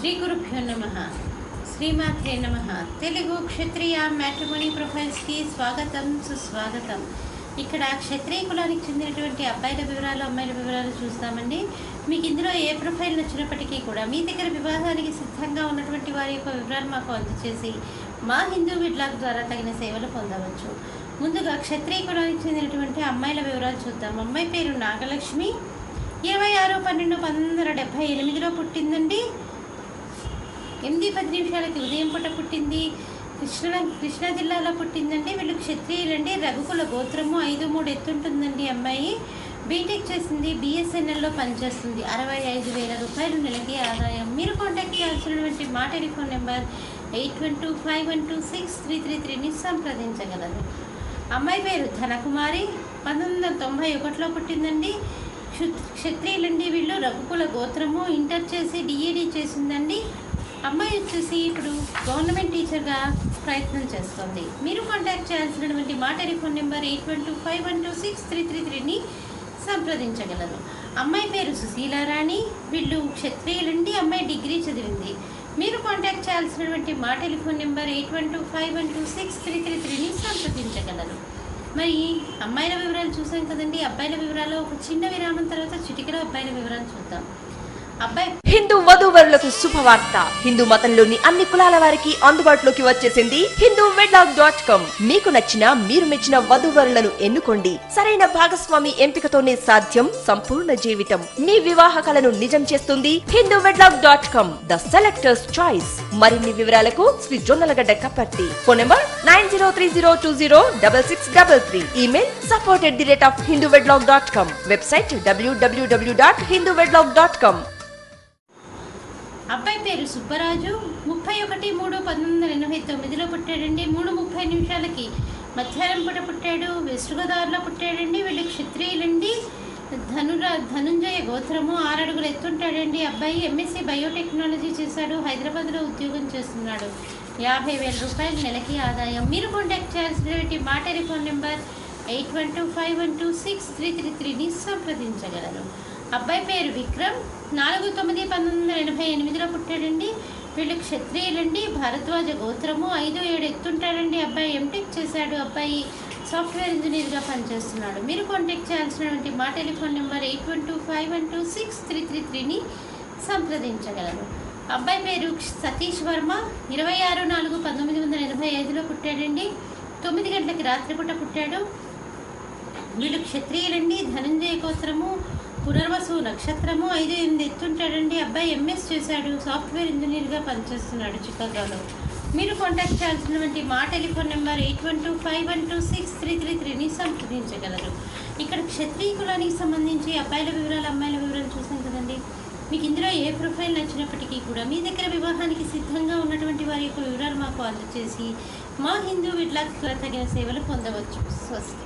శ్రీ గురుభ్యో నమః. శ్రీమాత్రే నమః. తెలుగు క్షత్రియ మ్యాట్రిమోనీ ప్రొఫైల్స్కి స్వాగతం, సుస్వాగతం. ఇక్కడ క్షత్రియ కులానికి చెందినటువంటి అబ్బాయిల వివరాలు, అమ్మాయిల వివరాలు చూస్తామండి. మీకు ఇందులో ఏ ప్రొఫైల్ నచ్చినప్పటికీ కూడా మీ దగ్గర వివాహానికి సిద్ధంగా ఉన్నటువంటి వారి యొక్క వివరాలు మాకు అందజేసి మా హిందూ విడ్లాగ్ ద్వారా తగిన సేవలు పొందవచ్చు. ముందుగా క్షత్రియ కులానికి చెందినటువంటి అమ్మాయిల వివరాలు చూద్దాం. అమ్మాయి పేరు నాగలక్ష్మి, 26/12/1978లో పుట్టిందండి. 8:10 ఉదయం పూట పుట్టింది. కృష్ణా జిల్లాలో పుట్టిందండి. వీళ్ళు క్షత్రియులండి. రఘుకుల గోత్రము, 5'3" ఎత్తుంటుందండి. అమ్మాయి బీటెక్ చేసింది, బిఎస్ఎన్ఎల్లో పనిచేస్తుంది. 65,000 రూపాయలు నెలకి ఆదాయం. మీరు కాంటాక్ట్ చేయాల్సినటువంటి మా టెలిఫోన్ నెంబర్ 8125126333ని సంప్రదించగలరు. అమ్మాయి పేరు ధనకుమారి, 1991లో పుట్టిందండి. క్షత్రియులండి. వీళ్ళు రఘుకుల గోత్రము, ఇంటర్ చేసి డిఈడి చేసిందండి. అమ్మాయి వచ్చేసి ఇప్పుడు గవర్నమెంట్ టీచర్గా ప్రయత్నం చేస్తుంది. మీరు కాంటాక్ట్ చేయాల్సినటువంటి మా టెలిఫోన్ నెంబర్ 8125126333ని సంప్రదించగలరు. అమ్మాయి పేరు సుశీలారాణి, వీళ్ళు క్షత్రియులండి. అమ్మాయి డిగ్రీ చదివింది. మీరు కాంటాక్ట్ చేయాల్సినటువంటి మా టెలిఫోన్ నెంబర్ 8125126333ని సంప్రదించగలరు. మరి అమ్మాయిల వివరాలు చూసాం కదండి. అబ్బాయిల వివరాలు ఒక చిన్న విరామం తర్వాత చిటికలో అబ్బాయిల వివరాలు చూద్దాం. హిందూ వధూవరులకు శుభవార్త. హిందూ మతంలోని అన్ని కులాల వారికి అందుబాటులోకి వచ్చేసింది హిందూ వెడ్లాగ్.com. మీకు నచ్చిన, మీరు మెచ్చిన వధూవరులను ఎన్నుకోండి. సరైన భాగస్వామి ఎంపికతోనే సాధ్యం సంపూర్ణ జీవితం. మీ వివాహ కలను నిజం చేస్తుంది హిందూ వెడ్లాగ్.com, ద సెలెక్టర్స్ చాయిస్. మరిన్ని వివరాలకు Shri Jonnalagadda Kaparthi. Phone number 9030206633. Email support@hinduvedlog.com. Website www.hinduvedlog.com. అబ్బాయి పేరు సుబ్బరాజు, 31/3/1989లో పుట్టాడండి. 3:30 మధ్యాహ్నం పూట పుట్టాడు. వెస్ట్ గోదావరిలో పుట్టాడండి. వీళ్ళు క్షత్రియులండి. ధనుంజయ గోత్రము, 6 అడుగులు ఎత్తుంటాడండి. అబ్బాయి ఎంఎస్సీ బయోటెక్నాలజీ చేశాడు. హైదరాబాద్లో ఉద్యోగం చేస్తున్నాడు. 50,000 రూపాయలు నెలకి ఆదాయం. మీరు కాంటాక్ట్ చేయాల్సినటువంటి మా టెలిఫోన్ నెంబర్ 8125126333ని సంప్రదించగలరు. అబ్బాయి పేరు విక్రమ్, 4/9/1988లో పుట్టాడండి. వీళ్ళు క్షత్రియులండి. భారద్వాజ గోత్రము, 5'7" ఎత్తుంటాడండి. అబ్బాయి ఎంటెక్ చేశాడు. అబ్బాయి సాఫ్ట్వేర్ ఇంజనీర్గా పనిచేస్తున్నాడు. మీరు కాంటాక్ట్ చేయాల్సినటువంటి మా టెలిఫోన్ నెంబర్ 8125126333ని సంప్రదించగలరు. అబ్బాయి పేరు సతీష్ వర్మ, 26/4/1985లో పుట్టాడండి. 9 గంటలకి రాత్రిపూట పుట్టాడు. వీళ్ళు క్షత్రియులండి. ధనంజయ గోత్రము, పునర్వసు నక్షత్రము, 5'8" ఎత్తుంటాడండి. అబ్బాయి ఎంఎస్ చేశాడు. సాఫ్ట్వేర్ ఇంజనీర్గా పనిచేస్తున్నాడు చికాగోలో. మీరు కాంటాక్ట్ చేయాల్సినటువంటి మా టెలిఫోన్ నెంబర్ 8125126333ని సంప్రదించగలరు. ఇక్కడ క్షత్రియ కులానికి సంబంధించి అబ్బాయిల వివరాలు, అమ్మాయిల వివరాలు చూసాం కదండి. మీకు ఇందులో ఏ ప్రొఫైల్ నచ్చినప్పటికీ కూడా మీ దగ్గర వివాహానికి సిద్ధంగా ఉన్నటువంటి వారి యొక్క వివరాలు మాకు అందజేసి మా హిందూ విడ్లాగ్ తగిన సేవలు పొందవచ్చు. స్వస్తి.